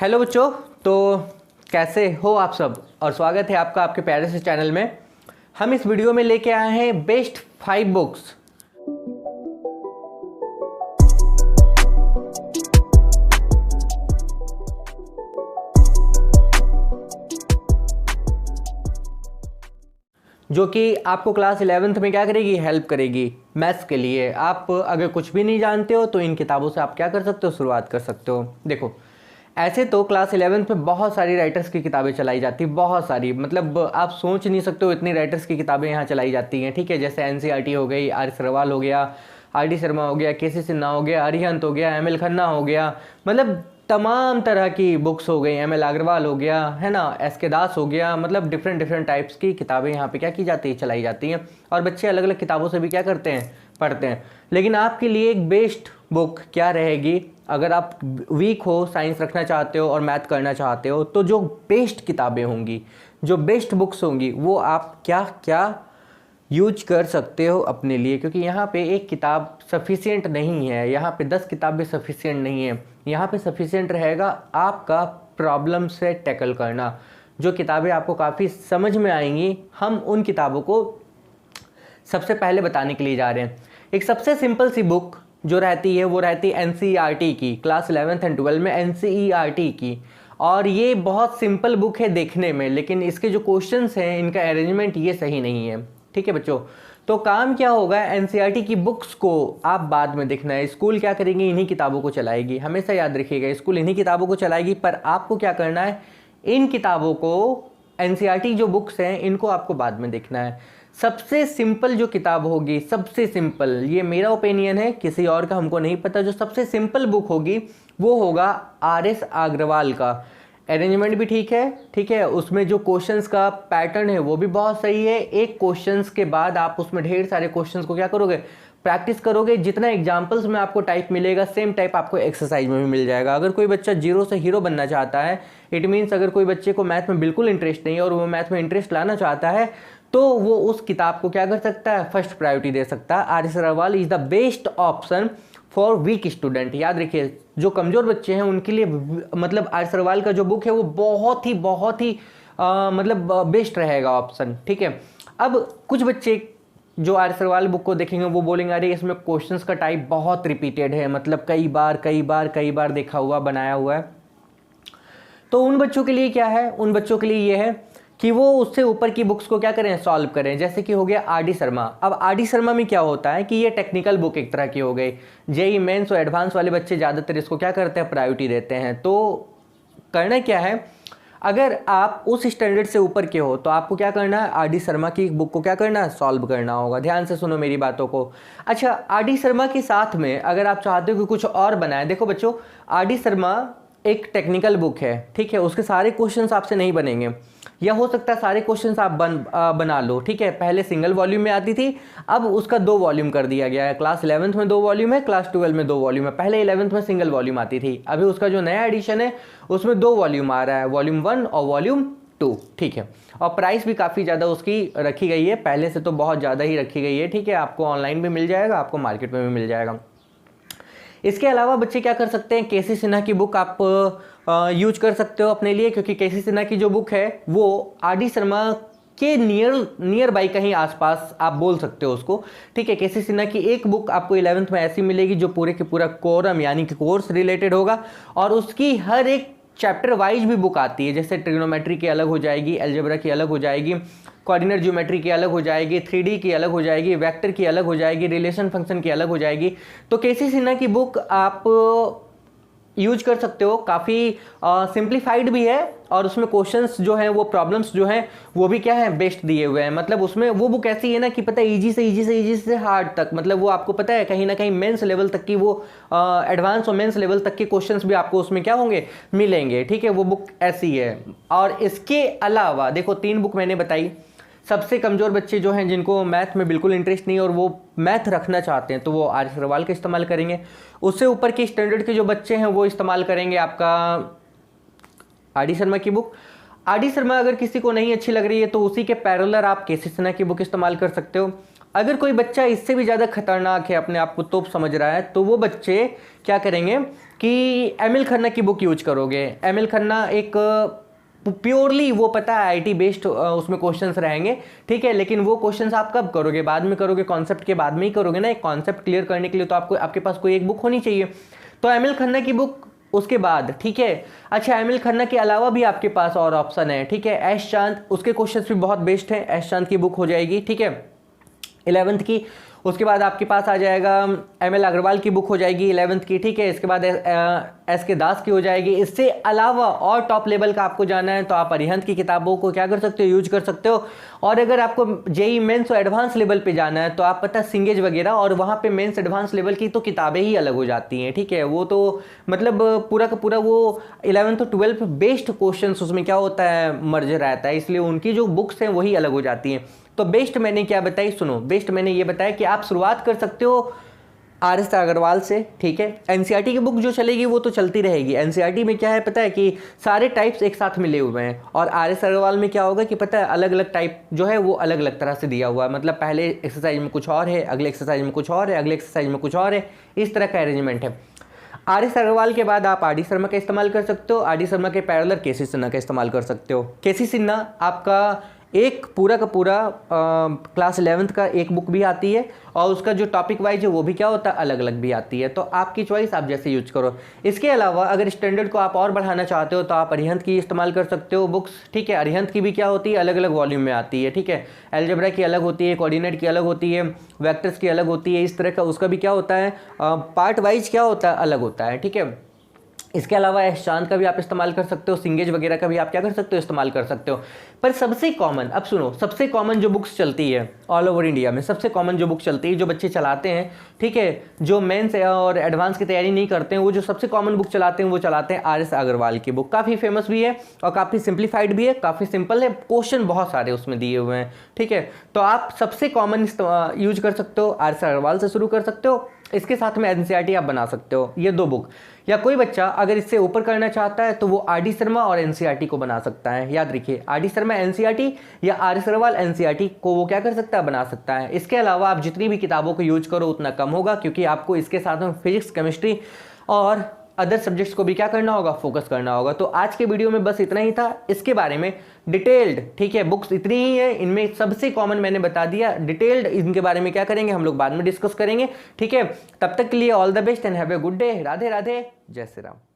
Hello बच्चों, तो कैसे हो आप सब। और स्वागत है आपका आपके प्यारे से चैनल में। हम इस वीडियो में लेके आए हैं बेस्ट 5 बुक्स जो कि आपको क्लास 11th में क्या करेगी, हेल्प करेगी मैथ्स के लिए। आप अगर कुछ भी नहीं जानते हो तो इन किताबों से आप क्या कर सकते हो, शुरुआत कर सकते हो। देखो, ऐसे तो क्लास 11th में बहुत सारी राइटर्स की किताबें चलाई जाती, बहुत सारी, मतलब आप सोच नहीं सकते हो इतनी राइटर्स की किताबें यहाँ चलाई जाती हैं। ठीक है, जैसे एनसीईआरटी हो गई, आर सरवाल हो गया, आर डी शर्मा हो गया, केसी सिन्हा हो गया, अरिहंत हो गया, एम एल खन्ना हो गया, मतलब तमाम तरह की बुक्स हो गई, एम एल अग्रवाल हो गया, है ना, एस के दास हो गया, मतलब डिफरेंट डिफरेंट टाइप्स की किताबें यहाँ पे क्या की जाती है, चलाई जाती हैं। और बच्चे अलग अलग किताबों से भी क्या करते हैं, पढ़ते हैं। लेकिन आपके लिए एक बेस्ट बुक क्या रहेगी, अगर आप वीक हो, साइंस रखना चाहते हो और मैथ करना चाहते हो, तो जो बेस्ट किताबें होंगी, जो बेस्ट बुक्स होंगी, वो आप क्या क्या यूज कर सकते हो अपने लिए। क्योंकि यहाँ पे एक किताब सफिशिएंट नहीं है, यहाँ पे 10 किताबें सफिशिएंट नहीं है। यहाँ पे सफिशिएंट रहेगा आपका प्रॉब्लम से टैकल करना। जो किताबें आपको काफ़ी समझ में आएंगी, हम उन किताबों को सबसे पहले बताने के लिए जा रहे हैं। एक सबसे सिंपल सी बुक जो रहती है वो रहती है एनसीईआरटी की, क्लास 11th एंड 12 में एनसीईआरटी की। और ये बहुत सिंपल बुक है देखने में, लेकिन इसके जो क्वेश्चंस हैं, इनका अरेंजमेंट ये सही नहीं है। ठीक है बच्चों, तो काम क्या होगा, एनसीईआरटी की बुक्स को आप बाद में देखना है। स्कूल क्या करेंगे, इन्हीं किताबों को चलाएगी, हमेशा याद रखिएगा, स्कूल इन्हीं किताबों को चलाएगी। पर आपको क्या करना है, इन किताबों को, एनसीईआरटी जो बुक्स हैं, इनको आपको बाद में देखना है। सबसे सिंपल जो किताब होगी, सबसे सिंपल, ये मेरा ओपिनियन है, किसी और का हमको नहीं पता, जो सबसे सिंपल बुक होगी वो होगा आर.एस. अग्रवाल का। अरेंजमेंट भी ठीक है, उसमें जो क्वेश्चंस का पैटर्न है वो भी बहुत सही है। एक क्वेश्चंस के बाद आप उसमें ढेर सारे क्वेश्चंस को क्या करोगे, प्रैक्टिस करोगे। जितना एग्जाम्पल्स में आपको टाइप मिलेगा, सेम टाइप आपको एक्सरसाइज में भी मिल जाएगा। अगर कोई बच्चा जीरो से हीरो बनना चाहता है, इट मीन्स अगर कोई बच्चे को मैथ में बिल्कुल इंटरेस्ट नहीं है और वो मैथ में इंटरेस्ट लाना चाहता है, तो वो उस किताब को क्या कर सकता है, फर्स्ट प्रायोरिटी दे सकता है। R S. Agarwal is the best option for weak student. याद रखिए, जो कमज़ोर बच्चे हैं उनके लिए मतलब आर.एस. अग्रवाल का जो बुक है वो बहुत ही मतलब बेस्ट रहेगा ऑप्शन। ठीक है, अब कुछ बच्चे जो आर.एस. अग्रवाल बुक को देखेंगे वो बोलेंगे अरे इसमें क्वेश्चंस का टाइप बहुत रिपीटेड है, मतलब कई बार देखा हुआ, बनाया हुआ है। तो उन बच्चों के लिए क्या है, उन बच्चों के लिए ये है कि वो उससे ऊपर की बुक्स को क्या करें, सॉल्व करें। जैसे कि हो गया आर.डी. शर्मा। अब आर.डी. शर्मा में क्या होता है कि ये टेक्निकल बुक एक तरह की हो गई। जेईई मेंस और एडवांस वाले बच्चे ज़्यादातर इसको क्या करते हैं, प्रायोरिटी देते हैं। तो करना क्या है, अगर आप उस स्टैंडर्ड से ऊपर के हो तो आपको क्या करना है, आर.डी. शर्मा की बुक को क्या करना है, सॉल्व करना होगा। ध्यान से सुनो मेरी बातों को। अच्छा, आर.डी. शर्मा के साथ में अगर आप चाहते हो कि कुछ और बनाए, देखो बच्चों, आर.डी. शर्मा एक टेक्निकल बुक है, ठीक है, उसके सारे क्वेश्चंस आपसे नहीं बनेंगे, या हो सकता है सारे क्वेश्चंस आप बना लो। ठीक है, पहले सिंगल वॉल्यूम में आती थी, अब उसका 2 वॉल्यूम कर दिया गया है। क्लास 11th में 2 वॉल्यूम है, क्लास 12 में 2 वॉल्यूम है। पहले 11th में सिंगल वॉल्यूम आती थी, अभी उसका जो नया एडिशन है उसमें 2 वॉल्यूम आ रहा है, वॉल्यूम 1 और वॉल्यूम 2। ठीक है, और प्राइस भी काफ़ी ज़्यादा उसकी रखी गई है, पहले से तो बहुत ज़्यादा ही रखी गई है। ठीक है, आपको ऑनलाइन भी मिल जाएगा, आपको मार्केट में भी मिल जाएगा। इसके अलावा बच्चे क्या कर सकते हैं, केसी सिन्हा की बुक आप यूज कर सकते हो अपने लिए, क्योंकि केसी सिन्हा की जो बुक है वो आर.डी. शर्मा के नियर बाई कहीं आसपास आप बोल सकते हो उसको। ठीक है, केसी सिन्हा की एक बुक आपको 11th में ऐसी मिलेगी जो पूरे के पूरा कोरम यानी कि कोर्स रिलेटेड होगा, और उसकी हर एक चैप्टर वाइज भी बुक आती है। जैसे ट्रिग्नोमेट्री की अलग हो जाएगी, अलजेब्रा की अलग हो जाएगी, कोऑर्डिनेट ज्योमेट्री की अलग हो जाएगी, 3D की अलग हो जाएगी, वेक्टर की अलग हो जाएगी, रिलेशन फंक्शन की अलग हो जाएगी। तो केसी सिन्हा की बुक आप यूज कर सकते हो, काफ़ी सिंप्लीफाइड भी है, और उसमें क्वेश्चंस जो हैं, वो प्रॉब्लम्स जो हैं वो भी क्या है, बेस्ट दिए हुए हैं। मतलब उसमें वो बुक ऐसी है ना कि पता है, इजी से हार्ड तक, मतलब वो आपको पता है कहीं ना कहीं मेंस लेवल तक की, वो एडवांस और मेंस लेवल तक के क्वेश्चंस भी आपको उसमें क्या होंगे, मिलेंगे। ठीक है, वो बुक ऐसी है। और इसके अलावा देखो, 3 बुक मैंने बताई। सबसे कमज़ोर बच्चे जो हैं, जिनको मैथ में बिल्कुल इंटरेस्ट नहीं है और वो मैथ रखना चाहते हैं, तो वो आर.एस. अग्रवाल का इस्तेमाल करेंगे। उससे ऊपर के स्टैंडर्ड के जो बच्चे हैं वो इस्तेमाल करेंगे आपका आर.डी. शर्मा की बुक। आर.डी. शर्मा अगर किसी को नहीं अच्छी लग रही है तो उसी के पैरेलल आप केसी सिन्हा की बुक इस्तेमाल कर सकते हो। अगर कोई बच्चा इससे भी ज़्यादा खतरनाक है, अपने आप को तोप समझ रहा है, तो वो बच्चे क्या करेंगे कि एम खन्ना की बुक यूज करोगे। एम खन्ना एक प्योरली वो पता है आईटी बेस्ड उसमें क्वेश्चंस रहेंगे, ठीक है, लेकिन वो क्वेश्चंस आप कब करोगे, बाद में करोगे, कॉन्सेप्ट के बाद में ही करोगे ना। एक कॉन्सेप्ट क्लियर करने के लिए तो आपको आपके पास कोई एक बुक होनी चाहिए, तो एम खन्ना की बुक उसके बाद, ठीक है। अच्छा, एम खन्ना के अलावा भी आपके पास और ऑप्शन है, ठीक है। एस चांद, उसके क्वेश्चंस भी बहुत बेस्ट है, एस चांद की बुक हो जाएगी, ठीक है, 11th की। उसके बाद आपके पास आ जाएगा एम.एल. अग्रवाल की बुक हो जाएगी 11th की, ठीक है। इसके बाद एस.के. दास की हो जाएगी। इससे अलावा और टॉप लेवल का आपको जाना है तो आप अरिहंत की किताबों को क्या कर सकते हो, यूज कर सकते हो। और अगर आपको जेई मेंस और एडवांस लेवल पे जाना है तो आप पता है सिंगेज वगैरह, और वहाँ पे मेंस एडवांस लेवल की तो किताबें ही अलग हो जाती हैं, ठीक है। वो तो मतलब पूरा का पूरा वो 11th और 12th बेस्ट क्वेश्चन उसमें क्या होता है, मर्ज रहता है, इसलिए उनकी जो बुक्स हैं वही अलग हो जाती हैं। तो बेस्ट मैंने क्या बताई, सुनो, बेस्ट मैंने ये बताया कि आप शुरुआत कर सकते हो आर.एस. अग्रवाल से, ठीक है। एनसीईआरटी की बुक जो चलेगी वो तो चलती रहेगी। एनसीईआरटी में क्या है पता है कि सारे टाइप्स एक साथ मिले हुए हैं, और आर.एस. अग्रवाल में क्या होगा कि पता है अलग अलग टाइप जो है वो अलग अलग तरह से दिया हुआ है। मतलब पहले एक्सरसाइज में कुछ और है, अगले एक्सरसाइज में कुछ और है, अगले एक्सरसाइज में कुछ और है, इस तरह का अरेंजमेंट है। आर.एस. अग्रवाल के बाद आप आर.डी. शर्मा का इस्तेमाल कर सकते हो। आर.डी. शर्मा के पैरेलल के.सी. सिन्हा का इस्तेमाल कर सकते हो। के.सी. सिन्हा आपका एक पूरा का पूरा क्लास 11th का एक बुक भी आती है, और उसका जो टॉपिक वाइज है वो भी क्या होता है, अलग अलग भी आती है। तो आपकी चॉइस, आप जैसे यूज करो। इसके अलावा अगर स्टैंडर्ड को आप और बढ़ाना चाहते हो तो आप अरिहंत की इस्तेमाल कर सकते हो बुक्स, ठीक है। अरिहंत की भी क्या होती है, अलग अलग वॉल्यूम में आती है, ठीक है। अलजेब्रा की अलग होती है, कोऑर्डिनेट की अलग होती है, वेक्टर्स की अलग होती है, इस तरह का उसका भी क्या होता है, पार्ट वाइज क्या होता है, अलग होता है, ठीक है। इसके अलावा एस चांद का भी आप इस्तेमाल कर सकते हो, सिंगेज वगैरह का भी आप क्या कर सकते हो, इस्तेमाल कर सकते हो। पर सबसे कॉमन, अब सुनो, सबसे कॉमन जो बुक्स चलती है ऑल ओवर इंडिया में, सबसे कॉमन जो बुक चलती है, जो बच्चे चलाते हैं, ठीक है, जो मेंस और एडवांस की तैयारी नहीं करते हैं, वो जो सबसे कॉमन बुक चलाते हैं वो चलाते हैं आर.एस. अग्रवाल की बुक। काफ़ी फेमस भी है और काफ़ी सिंप्लीफाइड भी है, काफ़ी सिंपल है, क्वेश्चन बहुत सारे उसमें दिए हुए हैं, ठीक है। तो आप सबसे कॉमन यूज कर सकते हो, आर.एस. अग्रवाल से शुरू कर सकते हो। इसके साथ में एनसीईआरटी आप बना सकते हो, ये दो बुक। या कोई बच्चा अगर इससे ऊपर करना चाहता है तो वो आर.डी. शर्मा और एनसीईआरटी को बना सकता है। याद रखिए, आर.डी. शर्मा एनसीईआरटी या आर.एस. अग्रवाल एनसीईआरटी को वो क्या कर सकता है, बना सकता है। इसके अलावा आप जितनी भी किताबों को यूज करो उतना कम होगा, क्योंकि आपको इसके साथ में फिजिक्स, केमिस्ट्री और अदर सब्जेक्ट्स को भी क्या करना होगा, फोकस करना होगा। तो आज के वीडियो में बस इतना ही था, इसके बारे में डिटेल्ड, ठीक है, बुक्स इतनी ही है, इनमें सबसे कॉमन मैंने बता दिया। डिटेल्ड इनके बारे में क्या करेंगे हम लोग बाद में डिस्कस करेंगे, ठीक है। तब तक के लिए all the best and have a good day. Radhe Radhe, जय श्री राम।